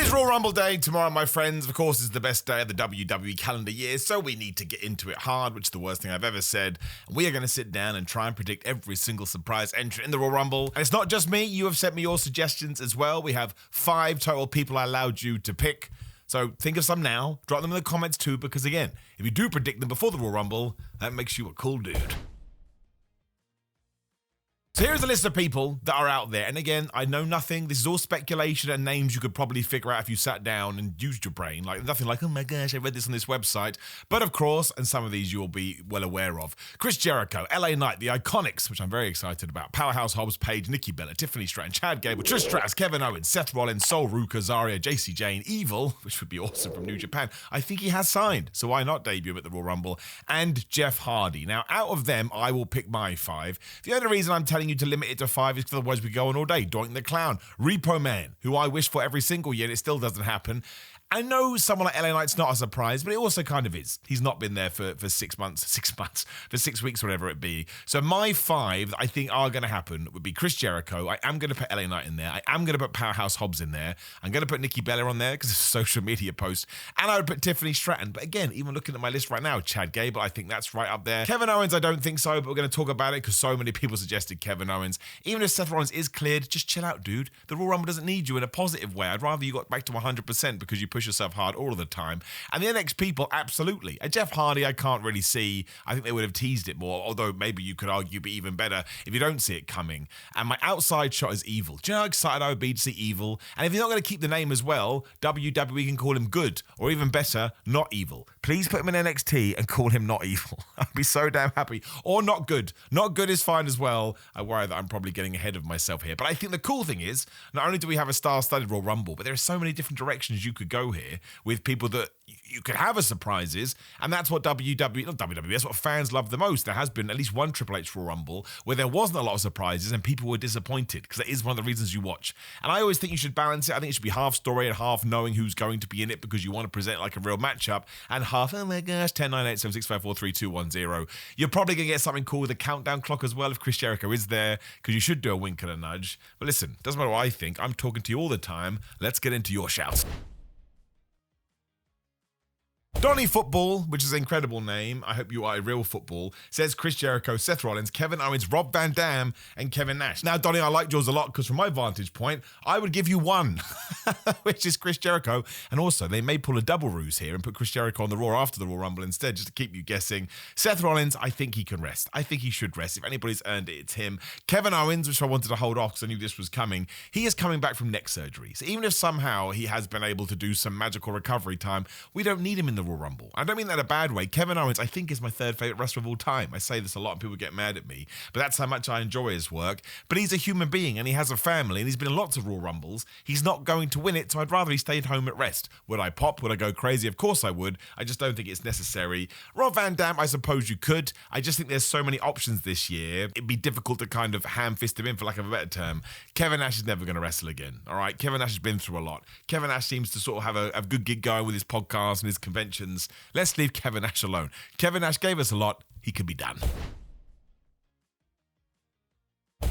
is Royal Rumble Day tomorrow, my friends. Of course, is the best day of the WWE calendar year, so we need to get into it hard, which is the worst thing I've ever said. And we are going to sit down and try and predict every single surprise entrant in the Royal Rumble. And it's not just me. You have sent me your suggestions as well. We have 5 total people I allowed you to pick. So think of some now. Drop them in the comments too, because again, if you do predict them before the Royal Rumble, that makes you a cool dude. So here's a list of people that are out there. And again, I know nothing. This is all speculation and names you could probably figure out if you sat down and used your brain. Like nothing like, oh my gosh, I read this on this website. But of course, and some of these you'll be well aware of. Chris Jericho, LA Knight, The Iconics, which I'm very excited about. Powerhouse Hobbs, Paige, Nikki Bella, Tiffany Stratton, Chad Gable, Trish Stratus, Kevin Owens, Seth Rollins, Sol Ruka, Zarya, JC Jane, Evil, which would be awesome from New Japan. I think he has signed, so why not debut him at the Royal Rumble? And Jeff Hardy. Now, out of them, I will pick my 5. The only reason I'm telling you to limit it to 5 is because otherwise we go on all day. Doink the Clown, Repo Man, who I wish for every single year and it still doesn't happen. I know someone like LA Knight's not a surprise, but it also kind of is. He's not been there for 6 months, for 6 weeks, whatever it be. So my 5 that I think are going to happen would be Chris Jericho. I am going to put LA Knight in there. I am going to put Powerhouse Hobbs in there. I'm going to put Nikki Bella on there because it's a social media post. And I would put Tiffany Stratton. But again, even looking at my list right now, Chad Gable, I think that's right up there. Kevin Owens, I don't think so, but we're going to talk about it because so many people suggested Kevin Owens. Even if Seth Rollins is cleared, just chill out, dude. The Royal Rumble doesn't need you in a positive way. I'd rather you got back to 100% because you push yourself hard all of the time. And the NXT people, absolutely. And Jeff Hardy, I can't really see. I think they would have teased it more, although maybe you could argue be even better if you don't see it coming. And my outside shot is Evil. Do you know how excited I would be to see Evil? And if you're not going to keep the name as well, WWE can call him Good, or even better, Not Evil. Please put him in NXT and call him Not Evil. I'd be so damn happy. Or Not Good. Not Good is fine as well. I worry that I'm probably getting ahead of myself here. But I think the cool thing is, not only do we have a star-studded Royal Rumble, but there are so many different directions you could go here with people that you could have as surprises, and that's what WWE, that's what fans love the most. There has been at least one Triple H Royal Rumble where there wasn't a lot of surprises and people were disappointed, because that is one of the reasons you watch. And I always think you should balance it. I think it should be half story and half knowing who's going to be in it because you want to present like a real matchup, and half, oh my gosh, 10, 9, 8, 7, 6, 5, 4, 3, 2, 1, 0. You're probably going to get something cool with a countdown clock as well if Chris Jericho is there, because you should do a wink and a nudge. But listen, doesn't matter what I think. I'm talking to you all the time. Let's get into your shouts. Donny Football, which is an incredible name, I hope you are a real football, says Chris Jericho, Seth Rollins, Kevin Owens, Rob Van Dam, and Kevin Nash. Now, Donny, I like yours a lot because from my vantage point, I would give you 1, which is Chris Jericho. And also, they may pull a double ruse here and put Chris Jericho on the Raw after the Royal Rumble instead, just to keep you guessing. Seth Rollins, I think he can rest. I think he should rest. If anybody's earned it, it's him. Kevin Owens, which I wanted to hold off because I knew this was coming, he is coming back from neck surgery. So even if somehow he has been able to do some magical recovery time, we don't need him in the Royal Rumble. I don't mean that in a bad way. Kevin Owens, I think, is my 3rd favourite wrestler of all time. I say this a lot and people get mad at me, but that's how much I enjoy his work. But he's a human being and he has a family and he's been in lots of Royal Rumbles. He's not going to win it, so I'd rather he stayed home at rest. Would I pop? Would I go crazy? Of course I would. I just don't think it's necessary. Rob Van Dam, I suppose you could. I just think there's so many options this year. It'd be difficult to kind of ham-fist him in, for lack of a better term. Kevin Nash is never going to wrestle again, all right? Kevin Nash has been through a lot. Kevin Nash seems to sort of have a good gig going with his podcast and his conventions. Let's leave Kevin Nash alone. Kevin Nash gave us a lot. He can be done.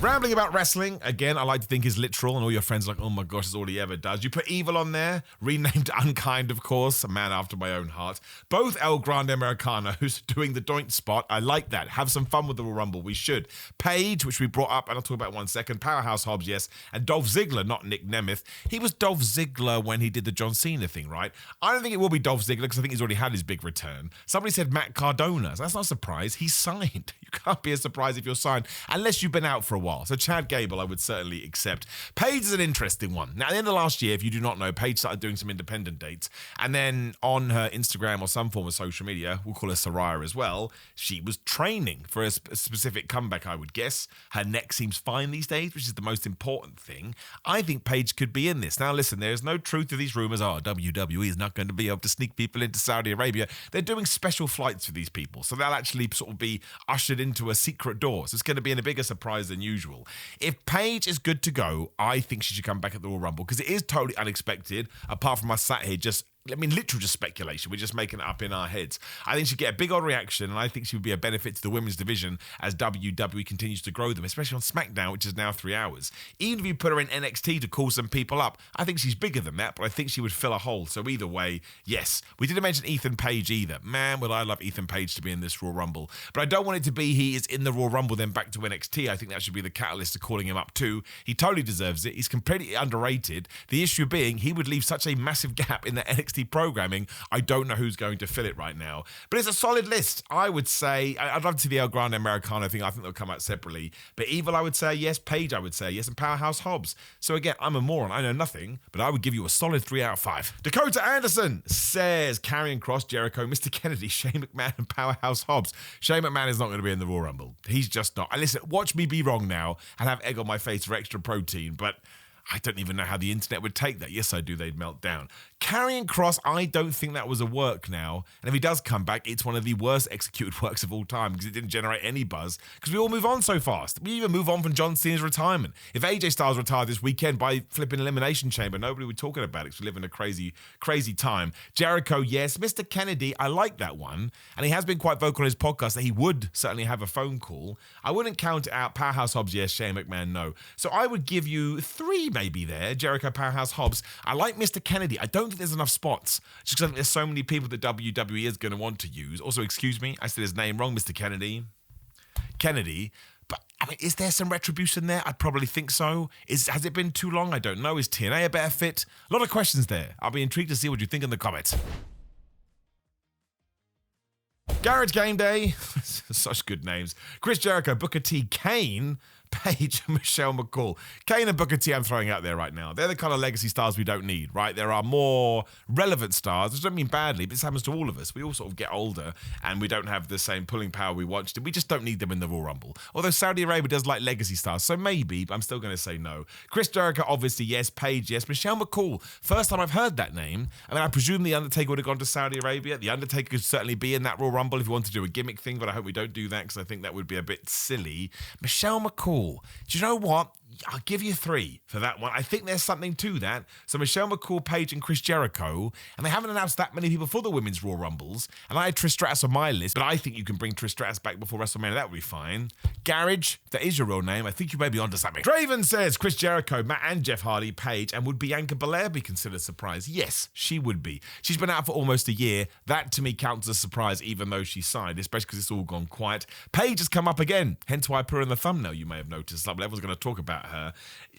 Rambling about wrestling, again, I like to think is literal, and all your friends are like, oh my gosh, that's all he ever does. You put Evil on there, renamed Unkind, of course, a man after my own heart. Both El Grande Americano, who's doing the doink spot. I like that. Have some fun with the Royal Rumble. We should. Paige, which we brought up, and I'll talk about in 1 second. Powerhouse Hobbs, yes. And Dolph Ziggler, not Nick Nemeth. He was Dolph Ziggler when he did the John Cena thing, right? I don't think it will be Dolph Ziggler because I think he's already had his big return. Somebody said Matt Cardona. So that's not a surprise. He's signed. You can't be a surprise if you're signed, unless you've been out for a while. So Chad Gable, I would certainly accept. Paige is an interesting one. Now, at the end of last year, if you do not know, Paige started doing some independent dates. And then on her Instagram or some form of social media, we'll call her Soraya as well, she was training for a specific comeback, I would guess. Her neck seems fine these days, which is the most important thing. I think Paige could be in this. Now, listen, there is no truth to these rumors. Oh, WWE is not going to be able to sneak people into Saudi Arabia. They're doing special flights for these people. So they'll actually sort of be ushered into a secret door. So it's going to be a bigger surprise than usual. If Paige is good to go, I think she should come back at the Royal Rumble because it is totally unexpected, apart from us sat here just literal just speculation. We're just making it up in our heads. I think she'd get a big old reaction, and I think she would be a benefit to the women's division as WWE continues to grow them, especially on SmackDown, which is now 3 hours. Even if you put her in NXT to call some people up, I think she's bigger than that, but I think she would fill a hole. So either way, yes. We didn't mention Ethan Page either. Man, would I love Ethan Page to be in this Raw Rumble. But I don't want it to be he is in the Raw Rumble, then back to NXT. I think that should be the catalyst to calling him up too. He totally deserves it. He's completely underrated. The issue being, he would leave such a massive gap in the NXT programming. I don't know who's going to fill it right now. But it's a solid list. I would say, I'd love to see the El Grande Americano thing. I think they'll come out separately. But Evil, I would say yes. Page, I would say yes. And Powerhouse Hobbs. So again, I'm a moron. I know nothing, but I would give you a solid 3 out of 5. Dakota Anderson says Karrion Kross, Jericho, Mr. Kennedy, Shane McMahon, and Powerhouse Hobbs. Shane McMahon is not going to be in the Royal Rumble. He's just not. And listen, watch me be wrong now and have egg on my face for extra protein, but I don't even know how the internet would take that. Yes, I do. They'd melt down. Karrion Kross, I don't think that was a work now. And if he does come back, it's one of the worst executed works of all time because it didn't generate any buzz because we all move on so fast. We even move on from John Cena's retirement. If AJ Styles retired this weekend by flipping Elimination Chamber, nobody would be talking about it because we live in a crazy, crazy time. Jericho, yes. Mr. Kennedy, I like that one. And he has been quite vocal on his podcast that he would certainly have a phone call. I wouldn't count it out. Powerhouse Hobbs, yes. Shane McMahon, no. So I would give you 3 maybe there. Jericho, Powerhouse Hobbs. I like Mr. Kennedy. I don't think there's enough spots. Just because I think there's so many people that WWE is going to want to use. Also, excuse me, I said his name wrong, Mr. Kennedy. But, I mean, is there some retribution there? I'd probably think so. Has it been too long? I don't know. Is TNA a better fit? A lot of questions there. I'll be intrigued to see what you think in the comments. Garage Game Day. Such good names. Chris Jericho, Booker T, Kane, Paige, and Michelle McCall. Kane and Booker T I'm throwing out there right now. They're the kind of legacy stars we don't need, right? There are more relevant stars, which I don't mean badly, but this happens to all of us. We all sort of get older and we don't have the same pulling power we watched. We just don't need them in the Royal Rumble. Although Saudi Arabia does like legacy stars, so maybe, but I'm still going to say no. Chris Jericho, obviously, yes. Paige, yes. Michelle McCall, first time I've heard that name. I mean, I presume The Undertaker would have gone to Saudi Arabia. The Undertaker could certainly be in that Royal Rumble if you want to do a gimmick thing, but I hope we don't do that because I think that would be a bit silly. Michelle McCall, do you know what? I'll give you 3 for that one. I think there's something to that. So Michelle McCall, Paige, and Chris Jericho, and they haven't announced that many people for the Women's Raw Rumbles, and I had Trish Stratus on my list, but I think you can bring Trish Stratus back before WrestleMania. That would be fine. Garage, that is your real name. I think you may be onto something. Draven says Chris Jericho, Matt and Jeff Hardy, Paige, and would Bianca Belair be considered a surprise? Yes, she would be. She's been out for almost a year. That to me counts as a surprise, even though she signed, especially because it's all gone quiet. Paige has come up again, hence why I put her in the thumbnail. You may have noticed. Everyone's going to talk about her.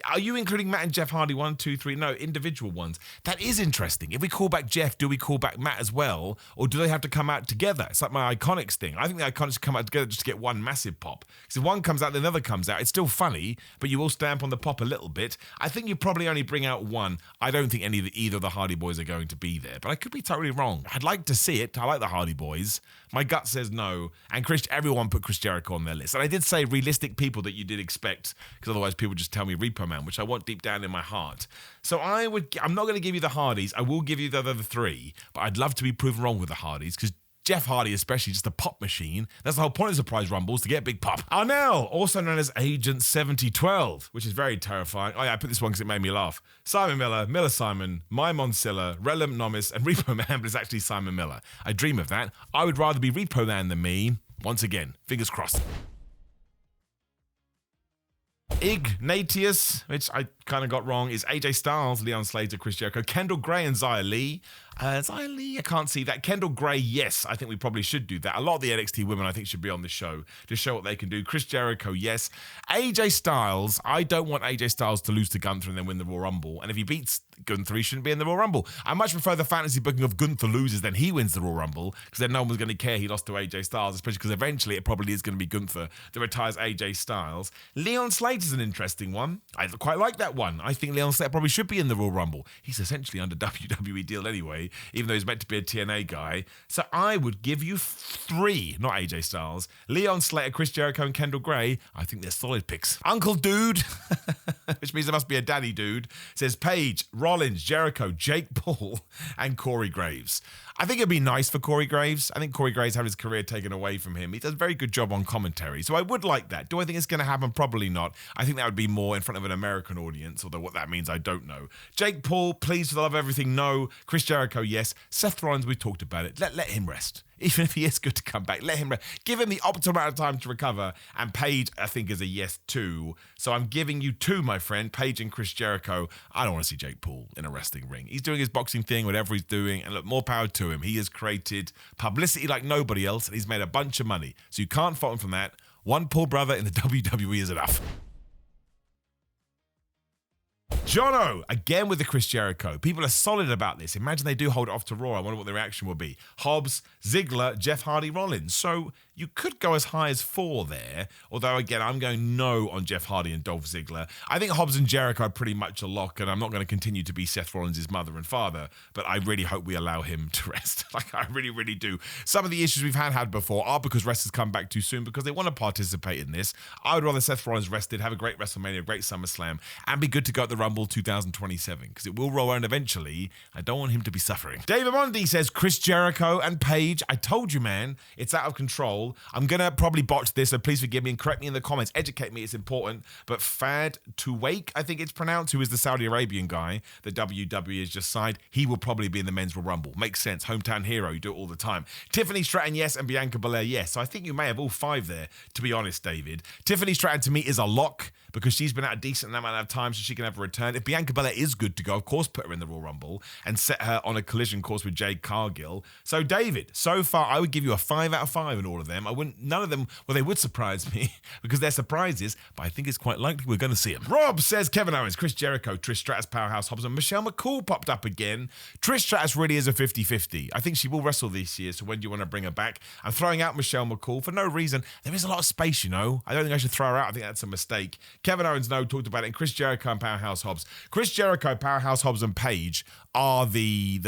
Are you including Matt and Jeff Hardy? 1, 2, 3? No, individual ones. That is interesting. If we call back Jeff, do we call back Matt as well? Or do they have to come out together? It's like my Iconics thing. I think the Iconics come out together just to get one massive pop. Because if one comes out, then the other comes out. It's still funny, but you will stamp on the pop a little bit. I think you probably only bring out one. I don't think either of the Hardy Boys are going to be there. But I could be totally wrong. I'd like to see it. I like the Hardy Boys. My gut says no. And everyone put Chris Jericho on their list. And I did say realistic people that you did expect, because otherwise people just tell me Repo Man, which I want deep down in my heart. So I'm not going to give you the Hardys. I will give you the other 3, but I'd love to be proven wrong with the Hardys, because Jeff Hardy especially, just a pop machine. That's the whole point of Surprise Rumbles, to get big pop. Arnell, also known as Agent 7012, which is very terrifying. Oh yeah, I put this one because it made me laugh. Simon Miller, Miller Simon, My Monsilla, Relum Nomis, and Repo Man, but it's actually Simon Miller. I dream of that. I would rather be Repo Man than me. Once again, fingers crossed. Ignatius, which I kind of got wrong, is AJ Styles, Leon Slater, Chris Jericho, Kendall Gray, and Xia Li. Xia Li, I can't see that. Kendall Gray, yes, I think we probably should do that. A lot of the NXT women, I think, should be on the show to show what they can do. Chris Jericho, yes. AJ Styles, I don't want AJ Styles to lose to Gunther and then win the Royal Rumble. And if he beats Gunther, he shouldn't be in the Royal Rumble. I much prefer the fantasy booking of Gunther loses than he wins the Royal Rumble, because then no one's going to care he lost to AJ Styles, especially because eventually it probably is going to be Gunther that retires AJ Styles. Leon Slater's an interesting one. I quite like that one. I think Leon Slater probably should be in the Royal Rumble. He's essentially under WWE deal anyway, even though he's meant to be a TNA guy. So I would give you 3, not AJ Styles. Leon Slater, Chris Jericho, and Kendall Gray. I think they're solid picks. Uncle Dude, which means there must be a daddy dude, says Paige, Rollins, Jericho, Jake Paul, and Corey Graves. I think it'd be nice for Corey Graves. I think Corey Graves had his career taken away from him. He does a very good job on commentary, so I would like that. Do I think it's going to happen? Probably not. I think that would be more in front of an American audience. audience, although what that means, I don't know. Jake Paul, please, for the love of everything, no. Chris Jericho, yes. Seth Rollins, we talked about it. Let him rest. Even if he is good to come back, let him rest. Give him the optimal amount of time to recover. And Paige, I think, is a yes too. So I'm giving you two, my friend, Paige and Chris Jericho. I don't want to see Jake Paul in a wrestling ring. He's doing his boxing thing, whatever he's doing, and look, more power to him. He has created publicity like nobody else, and he's made a bunch of money. So you can't fault him from that. One poor brother in the WWE is enough. Jono, again with the Chris Jericho. People are solid about this. Imagine they do hold it off to Raw. I wonder what the reaction will be. Hobbs, Ziggler, Jeff Hardy, Rollins. So you could go as high as 4 there. Although, again, I'm going no on Jeff Hardy and Dolph Ziggler. I think Hobbs and Jericho are pretty much a lock, and I'm not going to continue to be Seth Rollins' mother and father, but I really hope we allow him to rest. Like, I really, really do. Some of the issues we've had before are because wrestlers come back too soon because they want to participate in this. I would rather Seth Rollins rested, have a great WrestleMania, a great SummerSlam, and be good to go at the Rumble 2027, because it will roll around eventually. I don't want him to be suffering. David Mondi says Chris Jericho and Paige. I told you, man, it's out of control. I'm gonna probably botch this, so please forgive me and correct me in the comments. Educate me, it's important. But Fad Tuwake, I think it's pronounced, who is the Saudi Arabian guy that WWE has just signed, he will probably be in the Men's Royal Rumble. Makes sense. Hometown hero, you do it all the time. Tiffany Stratton, yes, and Bianca Belair, yes. So I think you may have all 5 there, to be honest, David. Tiffany Stratton to me is a lock because she's been out a decent amount of time, so she can have a return. If Bianca Belair is good to go, of course, put her in the Royal Rumble and set her on a collision course with Jade Cargill. So, David, so far, I would give you a 5 out of 5 in all of them. None of them, well, they would surprise me because they're surprises, but I think it's quite likely we're going to see them. Rob says Kevin Owens, Chris Jericho, Trish Stratus, Powerhouse Hobbs, and Michelle McCool popped up again. Trish Stratus really is a 50-50. I think she will wrestle this year, so when do you want to bring her back? I'm throwing out Michelle McCool for no reason. There is a lot of space, you know. I don't think I should throw her out. I think that's a mistake. Kevin Owens, no, talked about it. And Chris Jericho and Powerhouse Hobbs. Chris Jericho, Powerhouse Hobbs, and Paige are the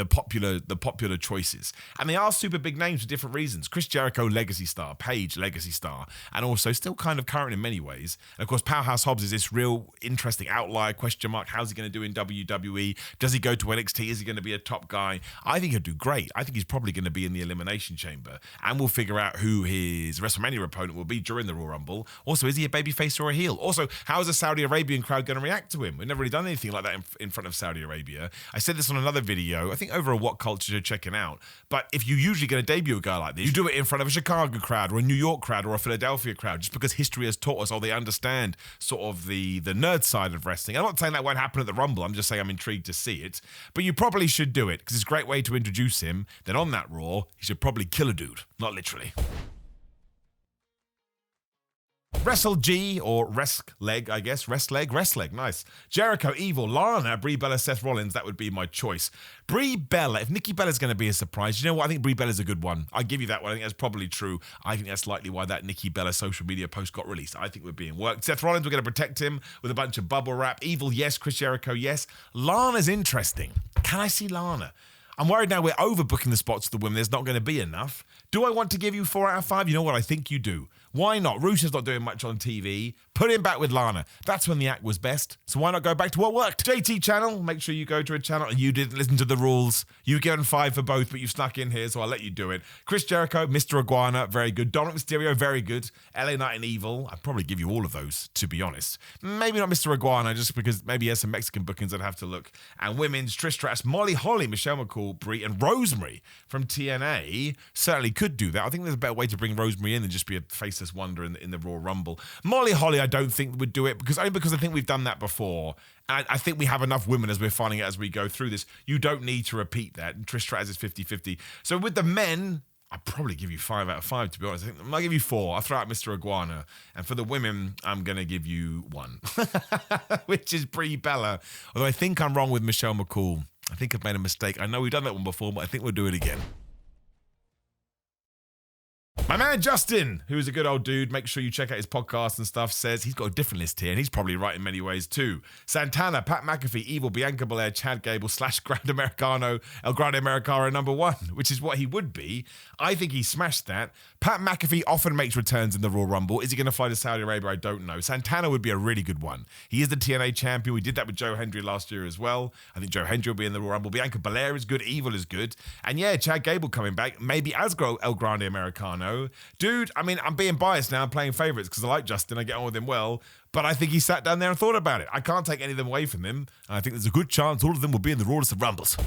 popular choices. And they are super big names for different reasons. Chris Jericho, legacy star. Paige, legacy star. And also still kind of current in many ways. And of course, Powerhouse Hobbs is this real interesting outlier, question mark. How's he going to do in WWE? Does he go to NXT? Is he going to be a top guy? I think he'll do great. I think he's probably going to be in the Elimination Chamber. And we'll figure out who his WrestleMania opponent will be during the Royal Rumble. Also, is he a babyface or a heel? Also, how is the Saudi Arabian crowd going to react to him? We've never really done anything like that in front of Saudi Arabia. I said this on another video, I think over a What Culture you're checking out. But if you're usually going to debut a guy like this, you do it in front of a Chicago crowd or a New York crowd or a Philadelphia crowd, just because history has taught us, or they understand sort of the nerd side of wrestling. I'm not saying that won't happen at the Rumble. I'm just saying I'm intrigued to see it. But you probably should do it because it's a great way to introduce him. Then on that Raw, he should probably kill a dude. Not literally. Wrestle G, or Rest Leg, I guess. Rest Leg, nice. Jericho, Evil, Lana, Brie Bella, Seth Rollins, that would be my choice. Brie Bella, if Nikki Bella's going to be a surprise, you know what? I think Brie Bella's a good one. I give you that one. I think that's probably true. I think that's likely why that Nikki Bella social media post got released. I think we're being worked. Seth Rollins, we're going to protect him with a bunch of bubble wrap. Evil, yes. Chris Jericho, yes. Lana's interesting. Can I see Lana? I'm worried now we're overbooking the spots for the women. There's not going to be enough. Do I want to give you 4 out of 5? You know what? I think you do. Why not? Rusev's not doing much on TV. Put him back with Lana. That's when the act was best. So why not go back to what worked? JT channel. Make sure you go to a channel and you didn't listen to the rules. You've given 5 for both, but you've snuck in here, so I'll let you do it. Chris Jericho, Mr. Iguana, very good. Dominic Mysterio, very good. LA Knight and Evil. I'd probably give you all of those, to be honest. Maybe not Mr. Iguana, just because maybe he has some Mexican bookings I'd have to look. And women's, Trish Stratus, Molly Holly, Michelle McCool, Brie, and Rosemary from TNA certainly could do that. I think there's a better way to bring Rosemary in than just be a faceless wonder in the Raw Rumble. Molly Holly, I don't think would do it because I think we've done that before. And I think we have enough women as we're finding out as we go through this. You don't need to repeat that. And Trish Stratus is 50-50. So with the men, I'd probably give you 5 out of 5, to be honest. I might give you 4. I'll throw out Mr. Iguana. And for the women, I'm going to give you 1, which is Brie Bella. Although I think I'm wrong with Michelle McCool. I think I've made a mistake. I know we've done that one before, but I think we'll do it again. My man Justin, who's a good old dude, make sure you check out his podcast and stuff, says he's got a different list here, and he's probably right in many ways too. Santana, Pat McAfee, Evil, Bianca Belair, Chad Gable, / Grand Americano, El Grande Americano #1, which is what he would be. I think he smashed that. Pat McAfee often makes returns in the Royal Rumble. Is he going to fly to Saudi Arabia? I don't know. Santana would be a really good one. He is the TNA champion. We did that with Joe Hendry last year as well. I think Joe Hendry will be in the Royal Rumble. Bianca Belair is good. Evil is good. And yeah, Chad Gable coming back, maybe as El Grande Americano. know. Dude, I mean, I'm being biased now. I'm playing favourites because I like Justin. I get on with him well. But I think he sat down there and thought about it. I can't take any of them away from him. And I think there's a good chance all of them will be in the rawest of Rumbles.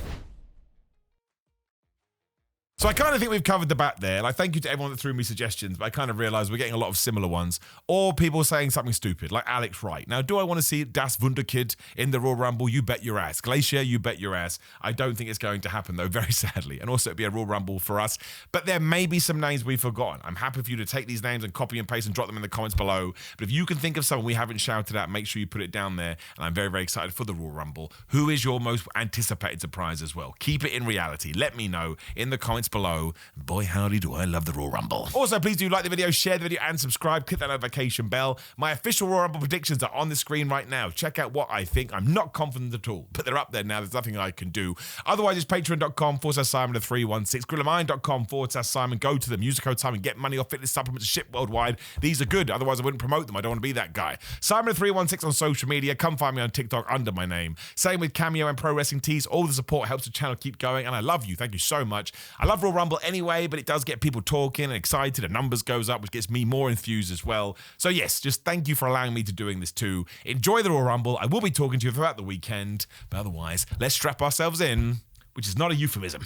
So I kind of think we've covered the bat there. Like, thank you to everyone that threw me suggestions, but I kind of realized we're getting a lot of similar ones. Or people saying something stupid, like Alex Wright. Now, do I want to see Das Wunderkid in the Royal Rumble? You bet your ass. Glacier, you bet your ass. I don't think it's going to happen, though, very sadly. And also, it'd be a Royal Rumble for us. But there may be some names we've forgotten. I'm happy for you to take these names and copy and paste and drop them in the comments below. But if you can think of someone we haven't shouted at, make sure you put it down there. And I'm very, very excited for the Royal Rumble. Who is your most anticipated surprise as well? Keep it in reality. Let me know in the comments below. Boy, howdy do I love the Royal Rumble. Also, please do like the video, share the video, and subscribe. Click that notification bell. My official Royal Rumble predictions are on the screen right now. Check out what I think. I'm not confident at all, but they're up there now. There's nothing I can do. Otherwise, it's patreon.com/Simon316, grillermind.com/Simon. Go to them, use the code Simon, get money off fitness supplements shipped worldwide. These are good. Otherwise, I wouldn't promote them. I don't want to be that guy. Simon316 on social media. Come find me on TikTok under my name. Same with Cameo and Pro Wrestling Tees. All the support helps the channel keep going, and I love you. Thank you so much. I love Royal Rumble anyway, but it does get people talking and excited, and numbers goes up, which gets me more enthused as well. So yes, just thank you for allowing me to doing this too. Enjoy the Royal Rumble. I will be talking to you throughout the weekend, but otherwise, let's strap ourselves in, which is not a euphemism.